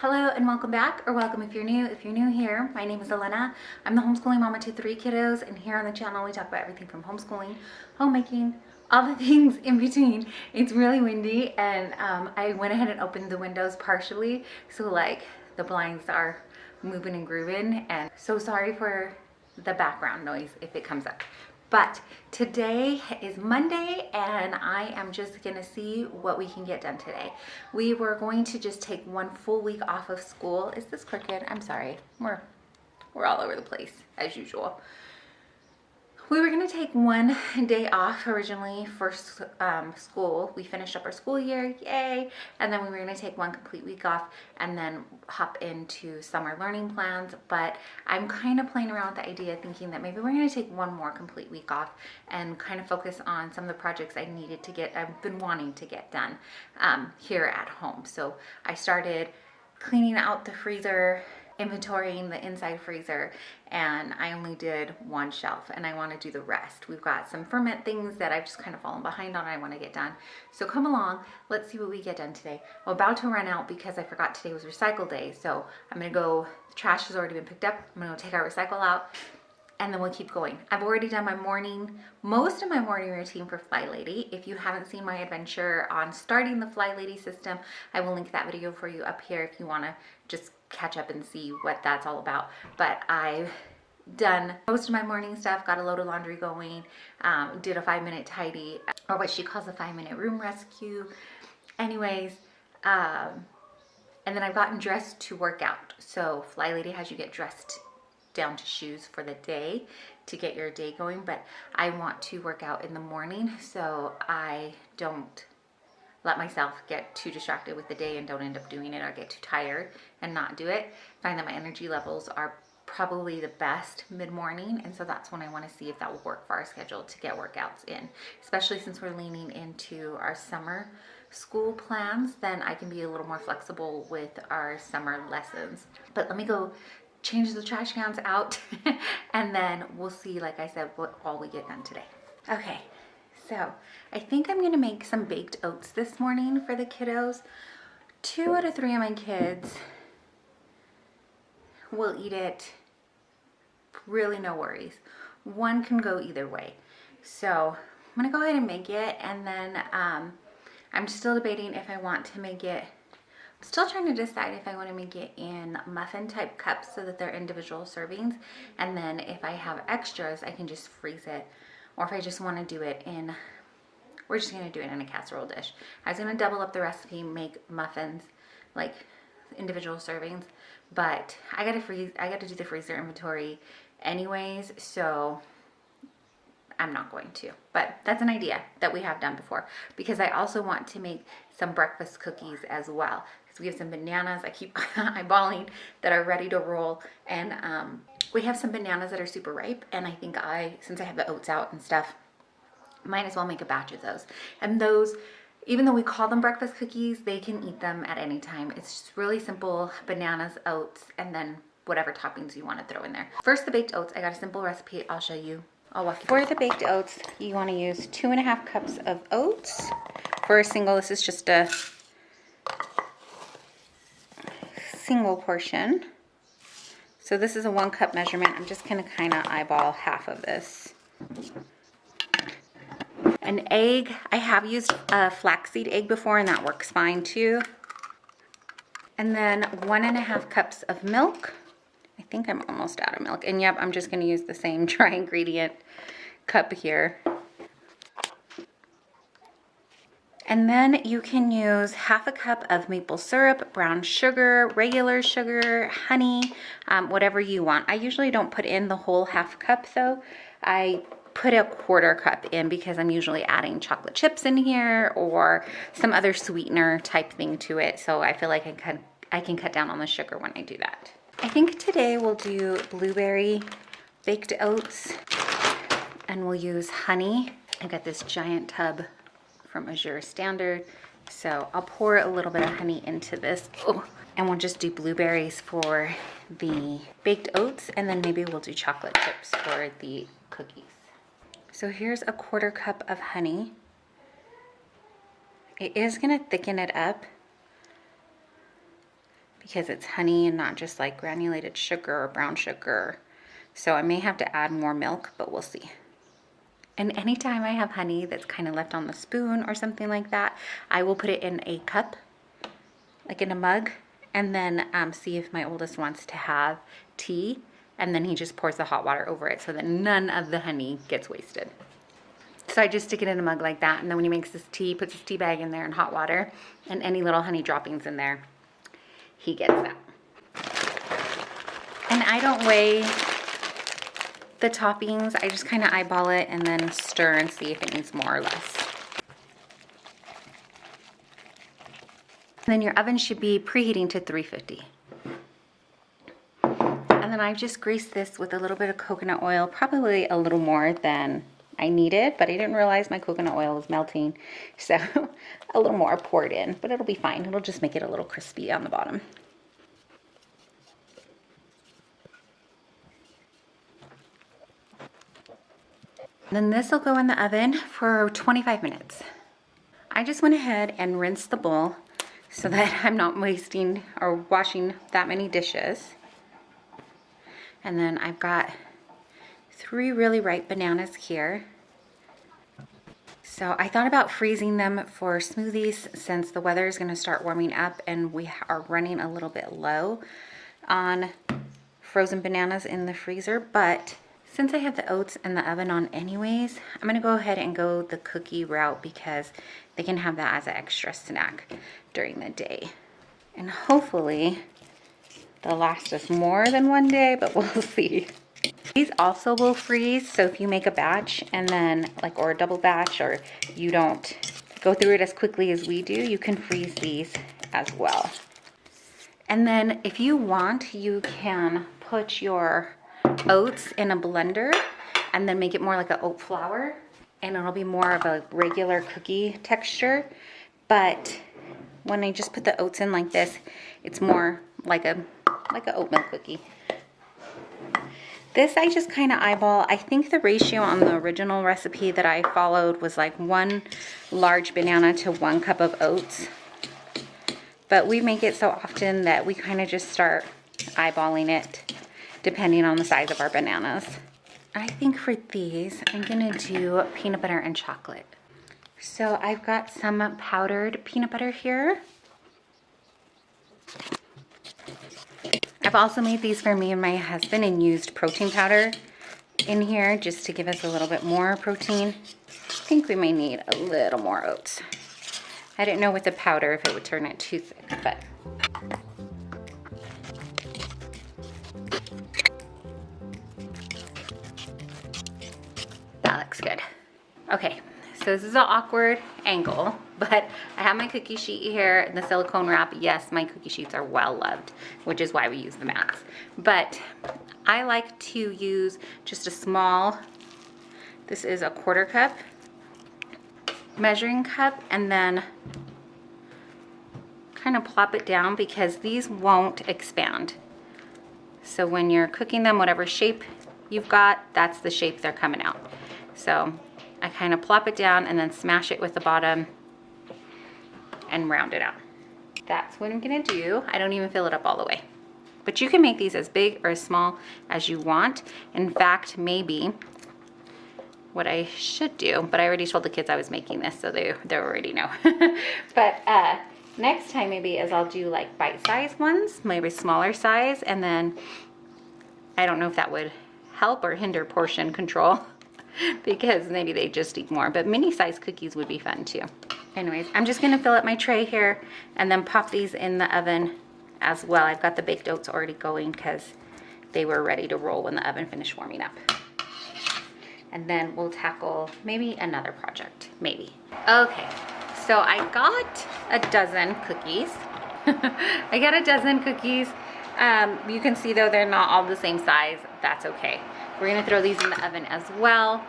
Hello and welcome back, or welcome if you're new. If you're new here, my name is Elena. I'm the homeschooling mama to 3 kiddos, and here on the channel we talk about everything from homeschooling, homemaking, all the things in between. It's really windy, and I went ahead and opened the windows partially, so like the blinds are moving and grooving, and so sorry for the background noise if it comes up. But today is Monday and I am just gonna see what we can get done today. We were going to just take 1 full week off of school. Is this crooked? I'm sorry. We're all over the place as usual. We were gonna take 1 day off originally for school. We finished up our school year, yay! And then we were gonna take 1 complete week off and then hop into summer learning plans. But I'm kind of playing around with the idea, thinking that maybe we're gonna take 1 more complete week off and kind of focus on some of the projects I've been wanting to get done here at home. So I started cleaning out the freezer, inventorying the inside freezer, and I only did 1 shelf and I want to do the rest. We've got some ferment things that I've just kind of fallen behind on and I want to get done. So come along, let's see what we get done today. I'm about to run out because I forgot today was recycle day. So I'm gonna go, the trash has already been picked up. I'm gonna go take our recycle out and then we'll keep going. I've already done most of my morning routine for Fly Lady. If you haven't seen my adventure on starting the Fly Lady system, I will link that video for you up here if you wanna just catch up and see what that's all about. But I've done most of my morning stuff, got a load of laundry going, did a 5-minute tidy, or what she calls a 5-minute room rescue. Anyways, and then I've gotten dressed to work out. So Fly Lady has you get dressed down to shoes for the day to get your day going, but I want to work out in the morning so I don't let myself get too distracted with the day and don't end up doing it or get too tired and not do it. I find that my energy levels are probably the best mid-morning, and so that's when I want to see if that will work for our schedule to get workouts in, especially since we're leaning into our summer school plans. Then I can be a little more flexible with our summer lessons. But let me go change the trash cans out and then we'll see, like I said, what all we get done today. Okay, so I think I'm gonna make some baked oats this morning for the kiddos. 2 out of 3 of my kids will eat it, really no worries. 1 can go either way. So I'm gonna go ahead and make it, and then I'm still debating if I want to make it, I'm still trying to decide if I want to make it in muffin type cups so that they're individual servings, and then if I have extras I can just freeze it, or if I just want to do it in, we're just going to do it in a casserole dish. I was going to double up the recipe, make muffins like individual servings, but I got to do the freezer inventory anyways, so I'm not going to. But that's an idea that we have done before, because I also want to make some breakfast cookies as well. So we have some bananas I keep eyeballing that are ready to roll, and we have some bananas that are super ripe, and I think since I have the oats out and stuff, might as well make a batch of those. And those, even though we call them breakfast cookies, they can eat them at any time. It's just really simple: bananas, oats, and then whatever toppings you want to throw in there. First, the baked oats. I got a simple recipe. I'll show you. I'll walk you through. For the baked oats, you want to use 2.5 cups of oats. For a single, this is just a single portion. So this is a 1 cup measurement. I'm just going to kind of eyeball half of this. An egg. I have used a flaxseed egg before, and that works fine too. And then 1.5 cups of milk. I think I'm almost out of milk. And yep, I'm just going to use the same dry ingredient cup here. And then you can use 1/2 cup of maple syrup, brown sugar, regular sugar, honey, whatever you want. I usually don't put in the whole 1/2 cup though. I put a 1/4 cup in because I'm usually adding chocolate chips in here or some other sweetener type thing to it. So I feel like I can cut down on the sugar when I do that. I think today we'll do blueberry baked oats, and we'll use honey. I got this giant tub from Azure Standard, so I'll pour a little bit of honey into this. Oh, and we'll just do blueberries for the baked oats, and then maybe we'll do chocolate chips for the cookies. So here's a 1/4 cup of honey. It is gonna thicken it up, because it's honey and not just like granulated sugar or brown sugar. So I may have to add more milk, but we'll see. And anytime I have honey that's kind of left on the spoon or something like that, I will put it in a cup, like in a mug, and then see if my oldest wants to have tea, and then he just pours the hot water over it so that none of the honey gets wasted. So I just stick it in a mug like that, and then when he makes his tea, puts his tea bag in there in hot water, and any little honey droppings in there, he gets that. And I don't weigh the toppings, I just kind of eyeball it and then stir and see if it needs more or less. And then your oven should be preheating to 350. And then I've just greased this with a little bit of coconut oil, probably a little more than I needed, but I didn't realize my coconut oil was melting, so a little more poured in, but it'll be fine. It'll just make it a little crispy on the bottom. Then this will go in the oven for 25 minutes. I just went ahead and rinsed the bowl so that I'm not wasting or washing that many dishes. And then I've got 3 really ripe bananas here. So I thought about freezing them for smoothies since the weather is going to start warming up and we are running a little bit low on frozen bananas in the freezer, but since I have the oats and the oven on anyways, I'm going to go ahead and go the cookie route because they can have that as an extra snack during the day. And hopefully they'll last us more than one day, but we'll see. These also will freeze, so if you make a batch and then or a double batch, or you don't go through it as quickly as we do, you can freeze these as well. And then if you want, you can put your oats in a blender and then make it more like an oat flour, and it'll be more of a regular cookie texture. But when I just put the oats in like this, it's more like a oatmeal cookie. This I just kind of eyeball. I think the ratio on the original recipe that I followed was like 1 large banana to 1 cup of oats. But we make it so often that we kind of just start eyeballing it depending on the size of our bananas. I think for these, I'm gonna do peanut butter and chocolate. So I've got some powdered peanut butter here. I've also made these for me and my husband and used protein powder in here just to give us a little bit more protein. I think we may need a little more oats. I didn't know with the powder if it would turn it too thick, but that looks good. Okay, so this is an awkward angle, but I have my cookie sheet here and the silicone wrap. Yes, my cookie sheets are well loved, which is why we use the mats. But I like to use just a small, this is a 1/4 cup measuring cup, and then kind of plop it down because these won't expand. So when you're cooking them, whatever shape you've got, that's the shape they're coming out. So I kind of plop it down and then smash it with the bottom and round it out. That's what I'm gonna do. I don't even fill it up all the way. But you can make these as big or as small as you want. In fact, maybe what I should do, but I already told the kids I was making this, so they already know. But next time maybe is I'll do like bite-sized ones, maybe smaller size, and then I don't know if that would help or hinder portion control because maybe they just eat more, but mini-sized cookies would be fun too. Anyways, I'm just gonna fill up my tray here and then pop these in the oven as well. I've got the baked oats already going because they were ready to roll when the oven finished warming up. And then we'll tackle maybe another project, maybe. Okay, so I got a dozen cookies. I got a dozen cookies. You can see though, they're not all the same size. That's okay. We're gonna throw these in the oven as well.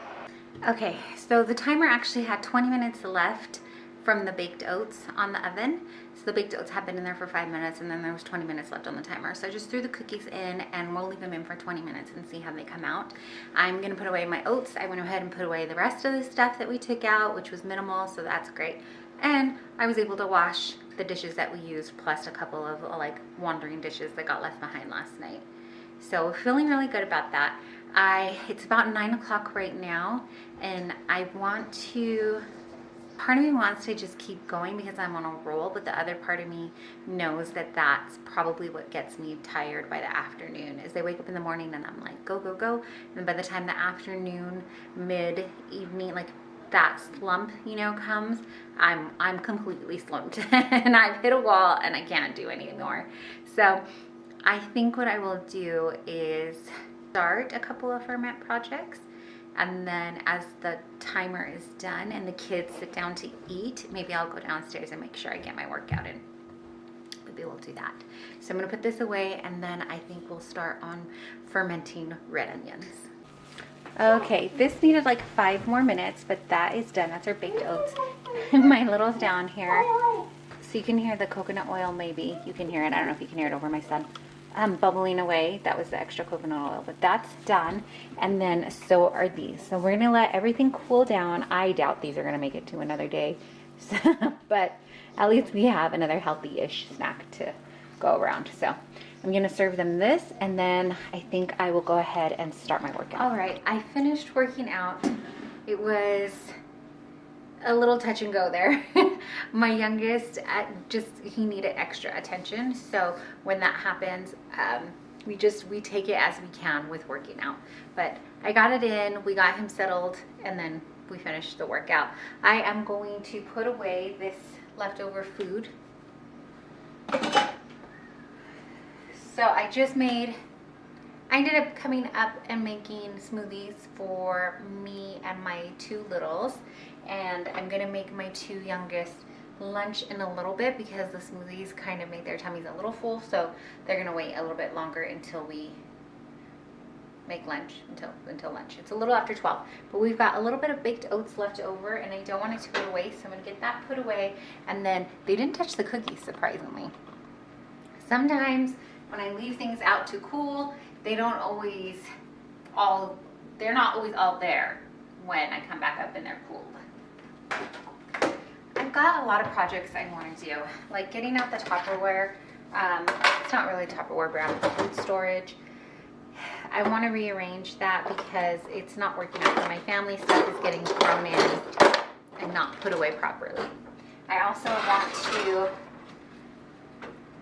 Okay, so the timer actually had 20 minutes left from the baked oats on the oven. So the baked oats have been in there for 5 minutes and then there was 20 minutes left on the timer. So I just threw the cookies in and we'll leave them in for 20 minutes and see how they come out. I'm gonna put away my oats. I went ahead and put away the rest of the stuff that we took out, which was minimal, so that's great. And I was able to wash the dishes that we used, plus a couple of like wandering dishes that got left behind last night. So feeling really good about that. It's about 9 o'clock right now, and I want to, part of me wants to just keep going because I'm on a roll, but the other part of me knows that that's probably what gets me tired by the afternoon, is they wake up in the morning and I'm like, go, go, go. And by the time the afternoon, mid-evening, like that slump, you know, comes, I'm completely slumped and I've hit a wall and I can't do anymore. So I think what I will do is start a couple of ferment projects, and then as the timer is done and the kids sit down to eat, maybe I'll go downstairs and make sure I get my workout in. Maybe we'll do that. So I'm gonna put this away, and then I think we'll start on fermenting red onions. Okay, this needed like 5 more minutes, but that is done. That's our baked oats. My little's down here, so you can hear the coconut oil. Maybe you can hear it. I don't know if you can hear it over my son. Bubbling away. That was the extra coconut oil, but that's done. And then so are these. So we're gonna let everything cool down. I doubt these are gonna make it to another day, so, but at least we have another healthy-ish snack to go around. So I'm gonna serve them this, and then I think I will go ahead and start my workout. All right, I finished working out. It was a little touch and go there. My youngest, he needed extra attention. So when that happens, we take it as we can with working out. But I got it in, we got him settled, and then we finished the workout. I am going to put away this leftover food. So I ended up coming up and making smoothies for me and my 2 littles. And I'm gonna make my 2 youngest lunch in a little bit because the smoothies kind of made their tummies a little full, so they're gonna wait a little bit longer until we make lunch, until lunch. It's a little after 12, but we've got a little bit of baked oats left over, and I don't want it to go to waste, so I'm gonna get that put away. And then they didn't touch the cookies, surprisingly. Sometimes when I leave things out to cool, they're not always all there when I come back up and they're cooled. I've got a lot of projects I want to do, like getting out the Tupperware. It's not really Tupperware brand, food storage. I want to rearrange that because it's not working out. My family stuff is getting thrown in and not put away properly. I also want to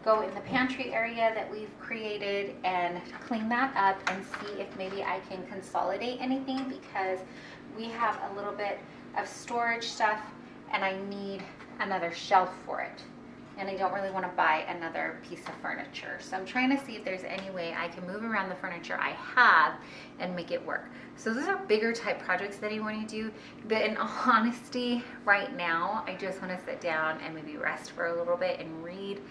go in the pantry area that we've created and clean that up and see if maybe I can consolidate anything, because we have a little bit of storage stuff and I need another shelf for it, and I don't really want to buy another piece of furniture. So I'm trying to see if there's any way I can move around the furniture I have and make it work. So those are bigger type projects that I want to do, but in all honesty, right now I just want to sit down and maybe rest for a little bit and read.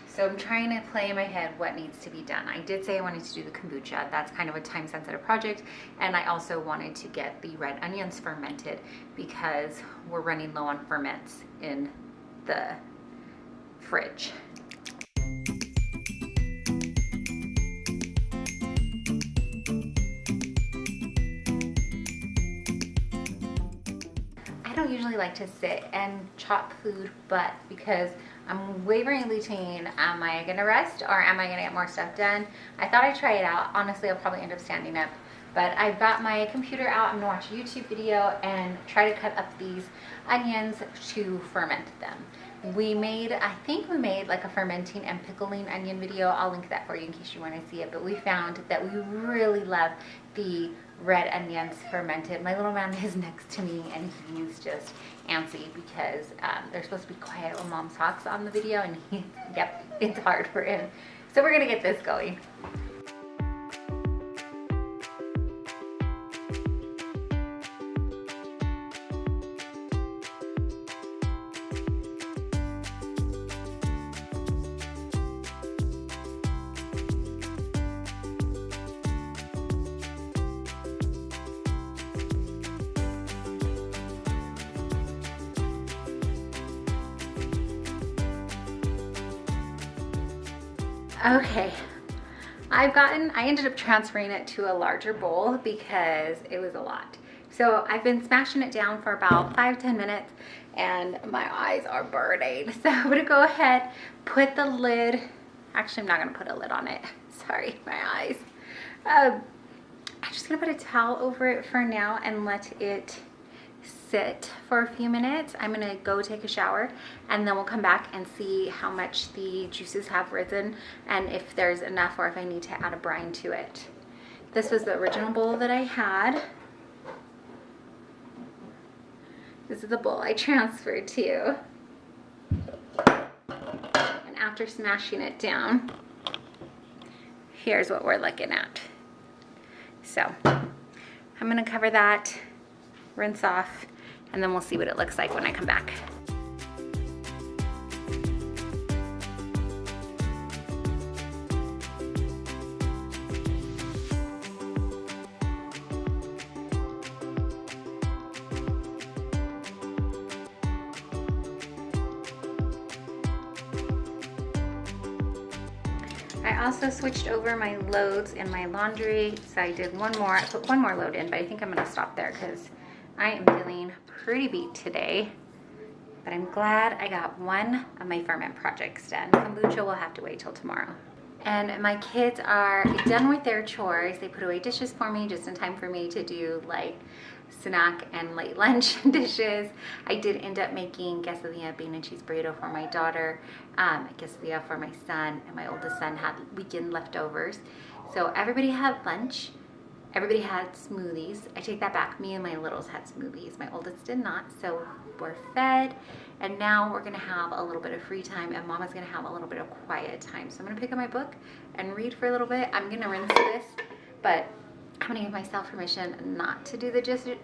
So I'm trying to play in my head what needs to be done. I did say I wanted to do the kombucha. That's kind of a time-sensitive project. And I also wanted to get the red onions fermented because we're running low on ferments in the fridge. I don't usually like to sit and chop food, but because I'm wavering between, am I gonna rest or am I gonna get more stuff done? I thought I'd try it out. Honestly, I'll probably end up standing up, but I've got my computer out. I'm gonna watch a YouTube video and try to cut up these onions to ferment them. I think we made like a fermenting and pickling onion video. I'll link that for you in case you want to see it. But we found that we really love the red onions fermented. My little man is next to me and he's just antsy because they're supposed to be quiet when mom talks on the video, and it's hard for him. So we're gonna get this going. Okay, I ended up transferring it to a larger bowl because it was a lot. So I've been smashing it down for about 5-10 minutes, and my eyes are burning. So I'm gonna go ahead, put the lid, actually I'm not gonna put a lid on it. Sorry, my eyes. I'm just gonna put a towel over it for now and let it sit for a few minutes. I'm gonna go take a shower and then we'll come back and see how much the juices have risen and if there's enough or if I need to add a brine to it. This was the original bowl that I had. This is the bowl I transferred to. And after smashing it down, here's what we're looking at. So I'm gonna cover that, rinse off, and then we'll see what it looks like when I come back. I also switched over my loads in my laundry, so I did one more. I put one more load in, but I think I'm gonna stop there because I am feeling pretty beat today. But I'm glad I got one of my ferment projects done. Kombucha will have to wait till tomorrow. And my kids are done with their chores. They put away dishes for me just in time for me to do like snack and late lunch dishes. I did end up making quesadilla bean and cheese burrito for my daughter, quesadilla for my son, and my oldest son had weekend leftovers. So everybody had lunch. Everybody had smoothies. I take that back. Me and my littles had smoothies. My oldest did not, so we're fed. And now we're gonna have a little bit of free time and Mama's gonna have a little bit of quiet time. So I'm gonna pick up my book and read for a little bit. I'm gonna rinse this, but I'm gonna give myself permission not to do the dishes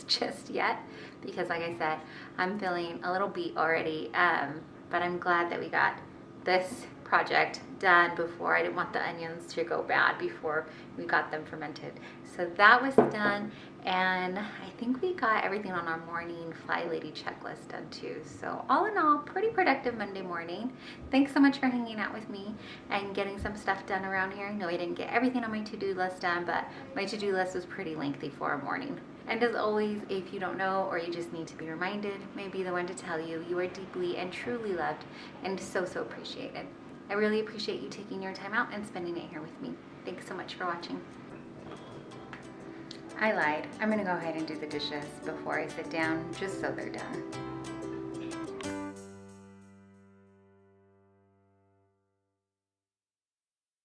just yet, because like I said, I'm feeling a little beat already. But I'm glad that we got this project done before. I didn't want the onions to go bad before we got them fermented. So that was done, and I think we got everything on our morning Fly Lady checklist done too. So all in all, pretty productive Monday morning. Thanks so much for hanging out with me and getting some stuff done around here. No, I didn't get everything on my to-do list done, but my to-do list was pretty lengthy for a morning. And as always, if you don't know or you just need to be reminded, maybe the one to tell you, you are deeply and truly loved and so, so appreciated. I really appreciate you taking your time out and spending it here with me. Thanks so much for watching. I lied. I'm gonna go ahead and do the dishes before I sit down, just so they're done.